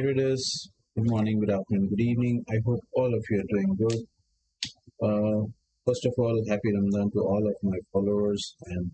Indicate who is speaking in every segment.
Speaker 1: traders, good morning, good afternoon, good evening. I hope all of you are doing good. First of all, happy Ramadan to all of my followers. And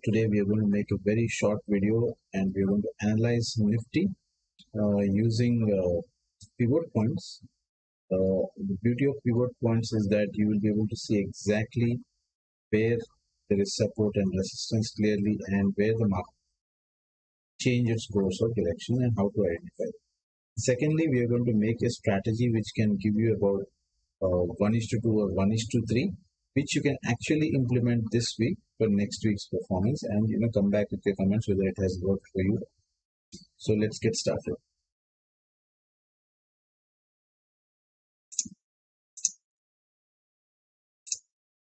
Speaker 1: today we are going to make a very short video and we are going to analyze Nifty using pivot points. The beauty of pivot points is that you will be able to see exactly where there is support and resistance clearly and where the market changes course of direction and how to identify it. Secondly, we are going to make a strategy which can give you about 1:2 or 1:3, which you can actually implement this week for next week's performance, and come back with your comments whether it has worked for you. So let's get started.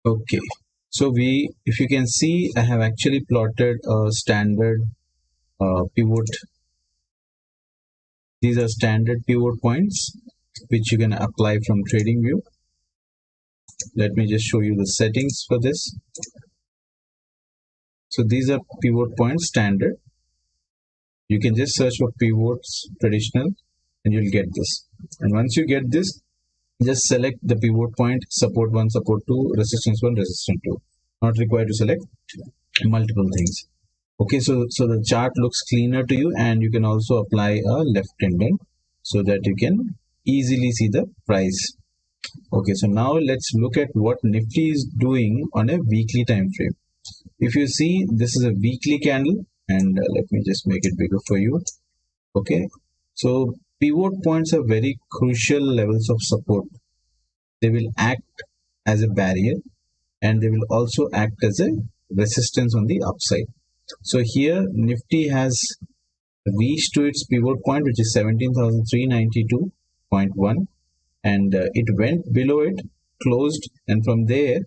Speaker 1: Okay, so if you can see, I have actually plotted a standard pivot. These are standard pivot points which you can apply from TradingView. Let me just show you the settings for this. So these are pivot points standard. You can just search for pivots traditional and you'll get this. And once you get this, just select the pivot point, support 1, support 2, resistance 1, resistance 2. Not required to select multiple things. Okay, so the chart looks cleaner to you, and you can also apply a left indent so that you can easily see the price. Okay, so now let's look at what Nifty is doing on a weekly time frame. If you see, this is a weekly candle, and let me just make it bigger for you. Okay, so pivot points are very crucial levels of support. They will act as a barrier and they will also act as a resistance on the upside. So here Nifty has reached to its pivot point, which is 17,392.1, and it went below it, closed, and from there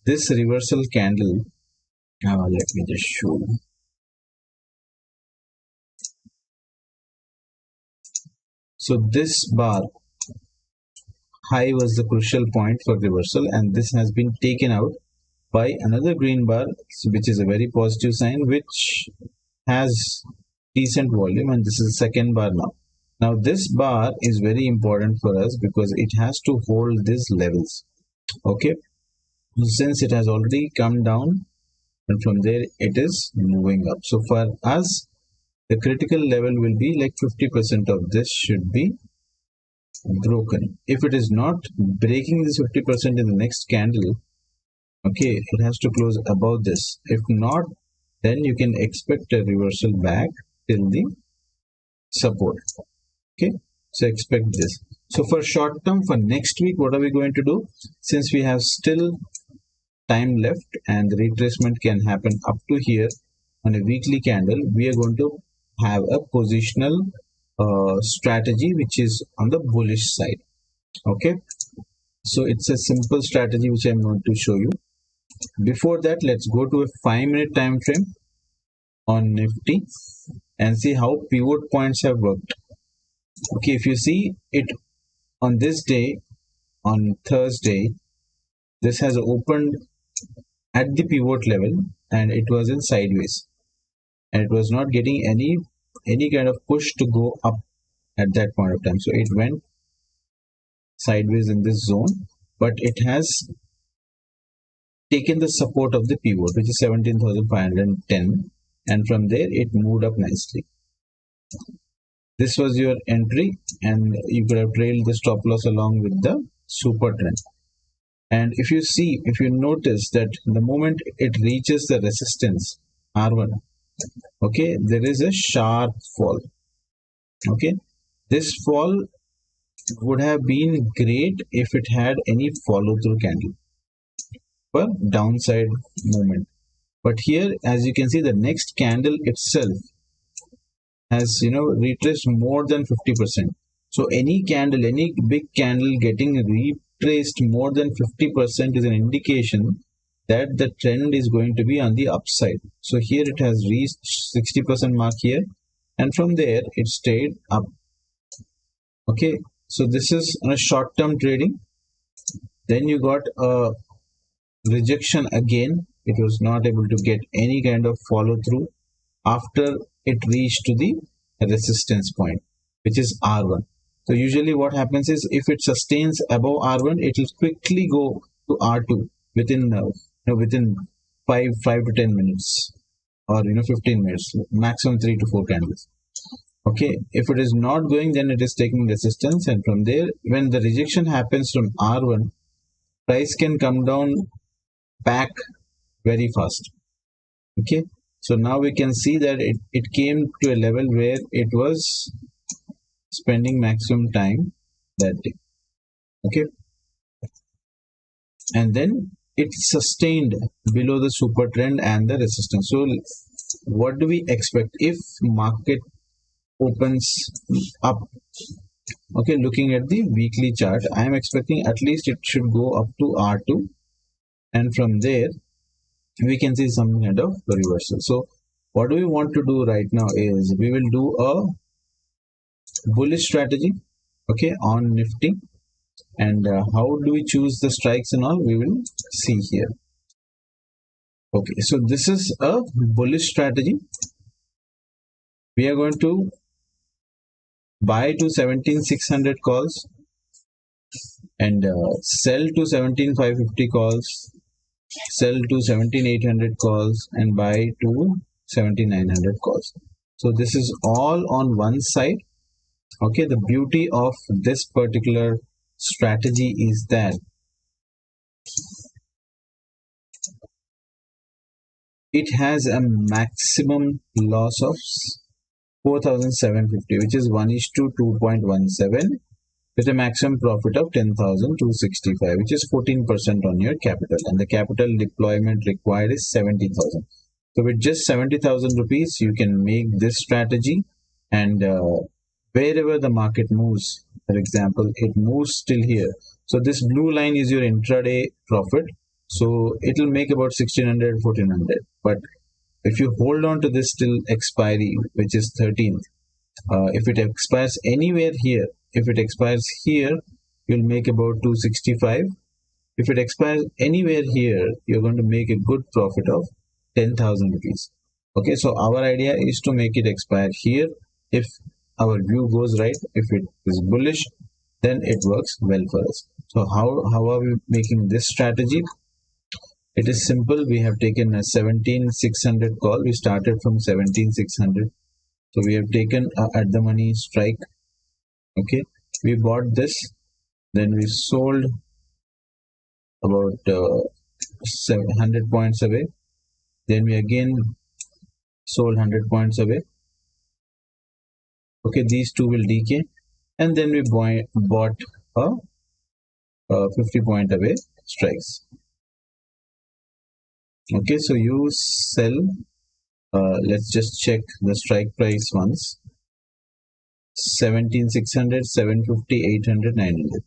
Speaker 1: this reversal candle, let me just show you. So this bar high was the crucial point for reversal, and this has been taken out by another green bar, which is a very positive sign, which has decent volume, and this is the second bar now. Now this bar is very important for us because it has to hold these levels. Okay, since it has already come down and from there it is moving up. So for us, the critical level will be like 50% of this should be broken. If it is not breaking this 50% in the next candle, okay, it has to close above this. If not, then you can expect a reversal back till the support. Okay, so expect this. So for short term, for next week, what are we going to do? Since we have still time left and the retracement can happen up to here on a weekly candle, we are going to have a positional strategy which is on the bullish side. Okay, so it's a simple strategy which I'm going to show you. Before that, let's go to a 5-minute time frame on Nifty and see how pivot points have worked. Okay, if you see it on this day, on Thursday, this has opened at the pivot level and it was in sideways, and it was not getting any kind of push to go up at that point of time. So it went sideways in this zone, but it has taken the support of the pivot, which is 17,510, and from there it moved up nicely. This was your entry, and you could have trailed the stop loss along with the super trend. And if you see, if you notice that the moment it reaches the resistance R1, okay, there is a sharp fall. Okay, this fall would have been great if it had any follow through candle for downside movement, but here, as you can see, the next candle itself has retraced more than 50%. So any candle, any big candle getting retraced more than 50% is an indication that the trend is going to be on the upside. So here it has reached 60% mark here, and from there it stayed up. Okay, so this is on a short-term trading. Then you got a rejection again. It was not able to get any kind of follow through after it reached to the resistance point, which is R1. So usually what happens is if it sustains above R1, it will quickly go to R2 within 5 to 10 minutes, or 15 minutes, maximum 3 to 4 candles. Okay, if it is not going, then it is taking resistance, and from there, when the rejection happens from R1, price can come down back very fast. Okay, so now we can see that it came to a level where it was spending maximum time that day. Okay, and then it sustained below the super trend and the resistance. So what do we expect if market opens up? Okay, looking at the weekly chart, I am expecting at least it should go up to R2, and from there we can see some kind of reversal. So what do we want to do right now is we will do a bullish strategy, okay, on Nifty, and how do we choose the strikes and all, we will see here. Okay, so this is a bullish strategy. We are going to buy to 17,600 calls and sell to 17,550 calls, sell to 17,800 calls, and buy to 7,900 calls. So this is all on one side. Okay, the beauty of this particular strategy is that it has a maximum loss of 4,750, which is 1:2.17, with a maximum profit of 10,265, which is 14% on your capital, and the capital deployment required is 70,000. So with just 70,000 rupees, you can make this strategy, and wherever the market moves, for example, it moves till here. So this blue line is your intraday profit. So it will make about 1,600, 1,400. But if you hold on to this till expiry, which is 13th, if it expires anywhere here, if it expires here, you'll make about 265. If it expires anywhere here, you're going to make a good profit of 10,000 rupees. Okay, so our idea is to make it expire here. If our view goes right, if it is bullish, then it works well for us. So how are we making this strategy? It is simple. We have taken a 17,600 call. We started from 17,600. So we have taken at the money strike. Okay, we bought this, then we sold about 100 points away. Then we again sold 100 points away. Okay, these two will decay, and then we bought a 50 point away strikes. Okay, so you sell. Let's just check the strike price once. 17,600, 750, 800, 900.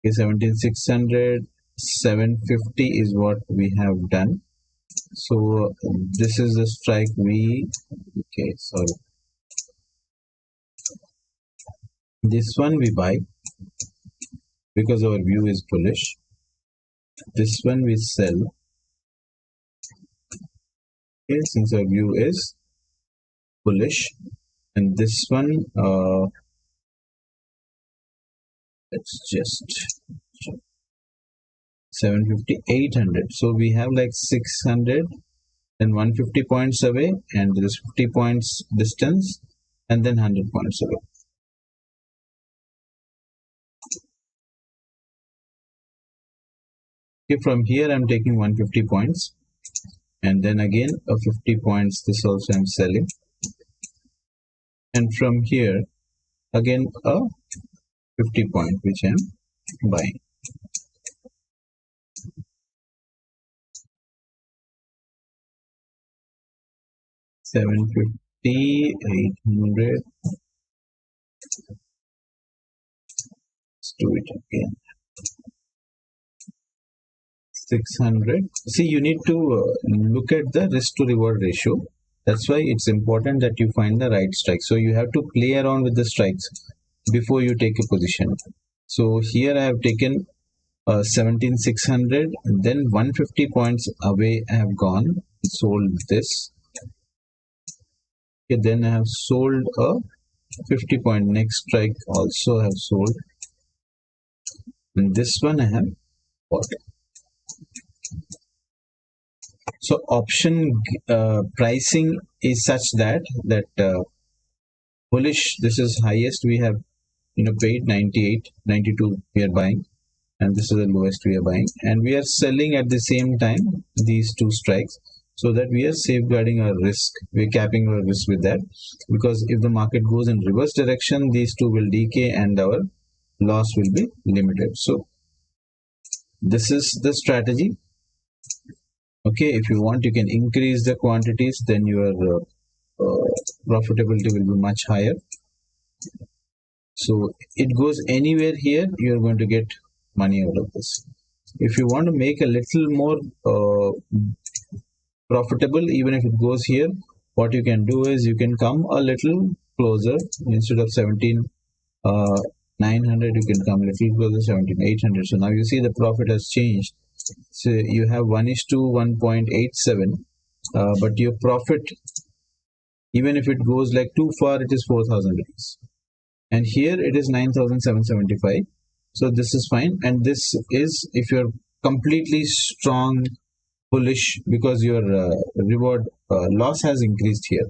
Speaker 1: Okay, 17,600, 750 is what we have done. So this is the strike this one we buy because our view is bullish. This one we sell. Okay, since our view is bullish, and this one let's just check. 750, 800. So we have like 600 and 150 points away, and there is 50 points distance, and then 100 points away. Okay, from here I'm taking 150 points, and then again a 50 points. This also I'm selling, and from here again a 50 point which I'm buying. $750, 800. Let's do it again. 600. See, you need to look at the risk to reward ratio. That's why it's important that you find the right strike. So you have to play around with the strikes before you take a position. So here I have taken 17,600, then 150 points away I have gone, sold this. Okay, then I have sold a 50 point next strike also have sold, and this one I have bought. So option pricing is such that bullish, this is highest we have paid 98, 92 we are buying, and this is the lowest we are buying, and we are selling at the same time these two strikes, so that we are safeguarding our risk. We are capping our risk with that, because if the market goes in reverse direction, these two will decay and our loss will be limited. So this is the strategy. Okay, if you want, you can increase the quantities, then your profitability will be much higher. So it goes anywhere here, you're going to get money out of this. If you want to make a little more profitable, even if it goes here, what you can do is you can come a little closer. Instead of 17,900, you can come a little closer, 17,800. So now you see the profit has changed. So you have 1:1.87, but your profit, even if it goes like too far, it is 4,000 rupees. And here it is 9,775. So this is fine. And this is if you're completely strong bullish, because your reward loss has increased here.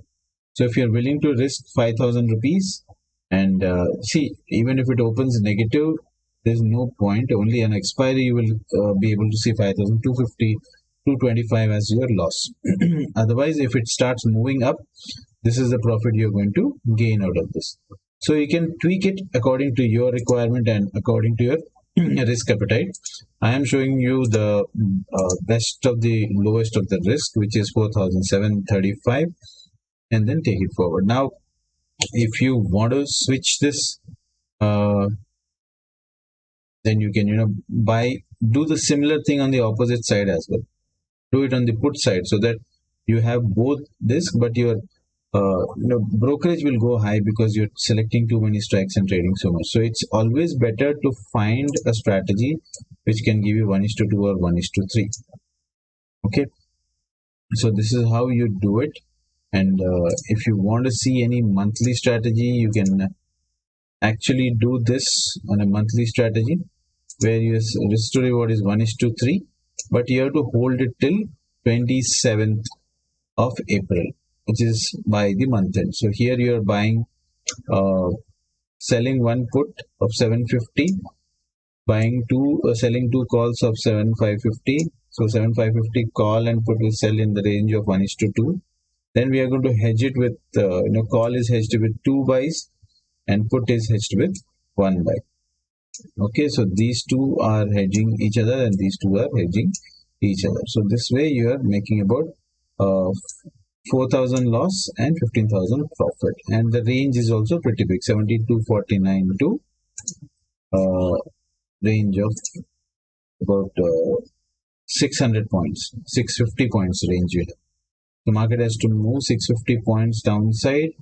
Speaker 1: So if you're willing to risk 5,000 rupees, and see, even if it opens negative, there's no point. Only on expiry you will be able to see 5,250, 225 as your loss. Otherwise, if it starts moving up, this is the profit you're going to gain out of this. So you can tweak it according to your requirement and according to your risk appetite. I am showing you the best of the lowest of the risk, which is 4,735, and then take it forward. Now, if you want to switch this, then you can do the similar thing on the opposite side as well. Do it on the put side, so that you have both this, but your brokerage will go high because you're selecting too many strikes and trading so much. So it's always better to find a strategy which can give you 1:2 or 1:3. Okay, so this is how you do it. And if you want to see any monthly strategy, you can actually do this on a monthly strategy, where your risk to reward is 1:3, but you have to hold it till 27th of April, which is by the month end. So here you are buying, selling one put of 750, buying two, selling two calls of 7,550. So 7,550 call and put will sell in the range of 1:2. Then we are going to hedge it with, call is hedged with 2 buys and put is hedged with 1 buy. Okay, so these two are hedging each other and these two are hedging each other. So this way you are making about 4,000 loss and 15,000 profit. And the range is also pretty big, 72.49 to range of about 600 points, 650 points range you have. The market has to move 650 points downside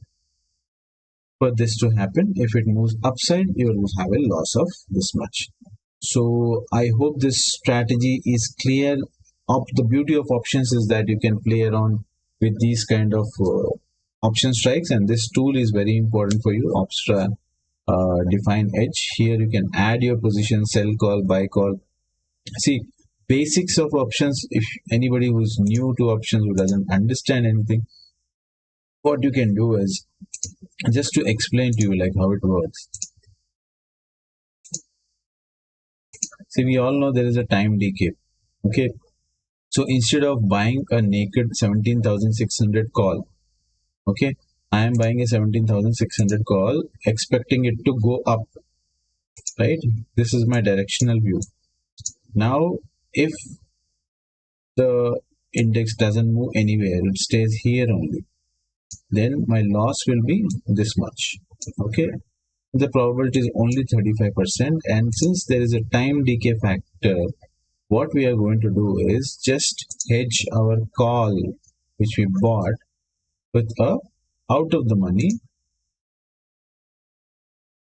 Speaker 1: for this to happen. If it moves upside, you will have a loss of this much. So I hope this strategy is clear. The beauty of options is that you can play around with these kind of option strikes, and this tool is very important for you. Opstra define edge. Here you can add your position, sell call, buy call. See, basics of options. If anybody who's new to options, who doesn't understand anything, what you can do is, just to explain to you like how it works. See, we all know there is a time decay. Okay, so instead of buying a naked 17,600 call, okay, I am buying a 17,600 call, expecting it to go up, right? This is my directional view. Now, if the index doesn't move anywhere, it stays here only, then my loss will be this much. Okay, the probability is only 35%, and since there is a time decay factor, what we are going to do is just hedge our call which we bought with a out of the money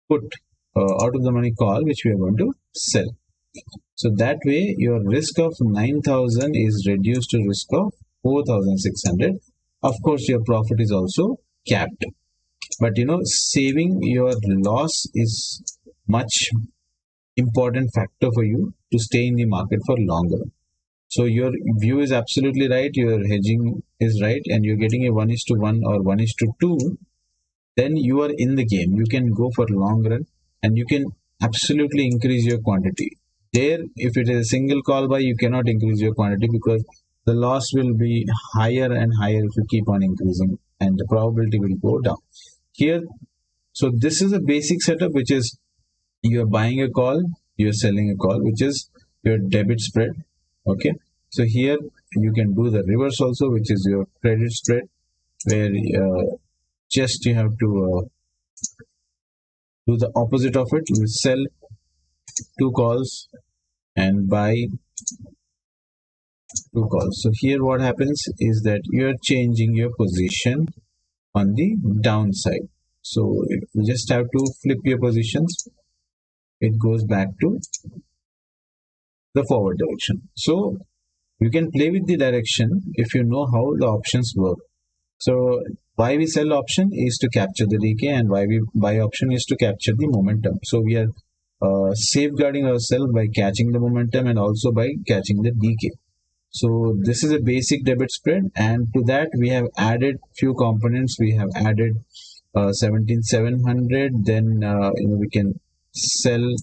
Speaker 1: put, out of the money call which we are going to sell. So that way your risk of 9,000 is reduced to risk of 4,600. Of course, your profit is also capped. But saving your loss is much important factor for you to stay in the market for longer. So your view is absolutely right, your hedging is right, and you're getting a 1:1 or 1:2, then you are in the game. You can go for long run and you can absolutely increase your quantity. There, if it is a single call buy, you cannot increase your quantity because the loss will be higher and higher if you keep on increasing, and the probability will go down. Here, so this is a basic setup, which is you're buying a call, you're selling a call, which is your debit spread. Okay. So here you can do the reverse also, which is your credit spread, where just you have to do the opposite of it. You sell 2 calls and buy 2 calls. So here what happens is that you're changing your position on the downside. So you just have to flip your positions. It goes back to the forward direction. So you can play with the direction if you know how the options work. So why we sell option is to capture the decay, and why we buy option is to capture the momentum. So we are safeguarding ourselves by catching the momentum and also by catching the decay. So this is a basic debit spread, and to that we have added few components. We have added 17,700. Then we can sell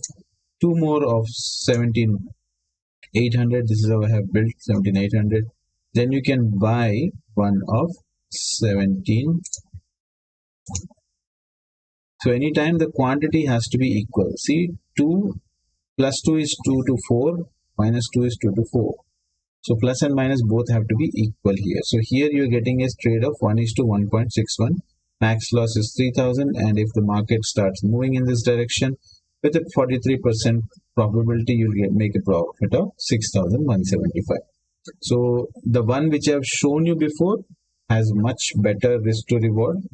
Speaker 1: 2 more of 17,800. This is how I have built 17,800. Then you can buy one of 17. So anytime the quantity has to be equal. See, 2 plus 2 is 2 to 4, minus 2 is 2 to 4. So plus and minus both have to be equal here. So here you're getting a trade of 1:1.61. Max loss is 3,000, and if the market starts moving in this direction, with a 43% probability, you'll make a profit of 6,175. So the one which I've shown you before has much better risk to reward,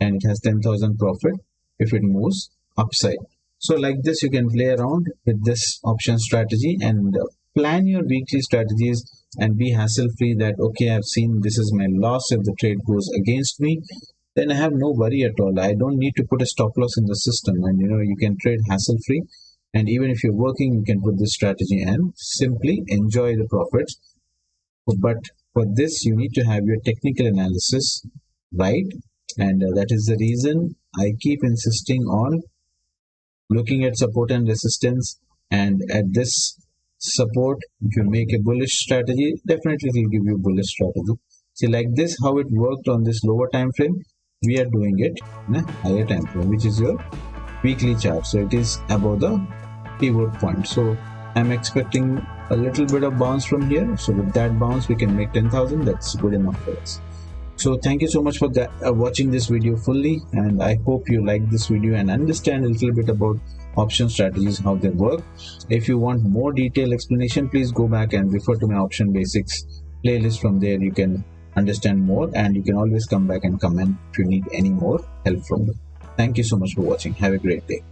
Speaker 1: and it has 10,000 profit if it moves upside. So like this, you can play around with this option strategy and plan your weekly strategies and be hassle free that, okay, I've seen this is my loss. If the trade goes against me, then I have no worry at all. I don't need to put a stop loss in the system, and you can trade hassle free. And even if you're working, you can put this strategy and simply enjoy the profits. But for this, you need to have your technical analysis right, and that is the reason I keep insisting on looking at support and resistance. And at this support, if you make a bullish strategy, definitely it will give you bullish strategy. See, like this, how it worked on this lower time frame, we are doing it in a higher time frame, which is your weekly chart. So it is above the pivot point. So I'm expecting a little bit of bounce from here. So with that bounce, we can make 10,000. That's good enough for us. So thank you so much for watching this video fully, and I hope you like this video and understand a little bit about option strategies, how they work. If you want more detailed explanation, please go back and refer to my option basics playlist. From there you can understand more, and you can always come back and comment if you need any more help from me. Thank you so much for watching. Have a great day.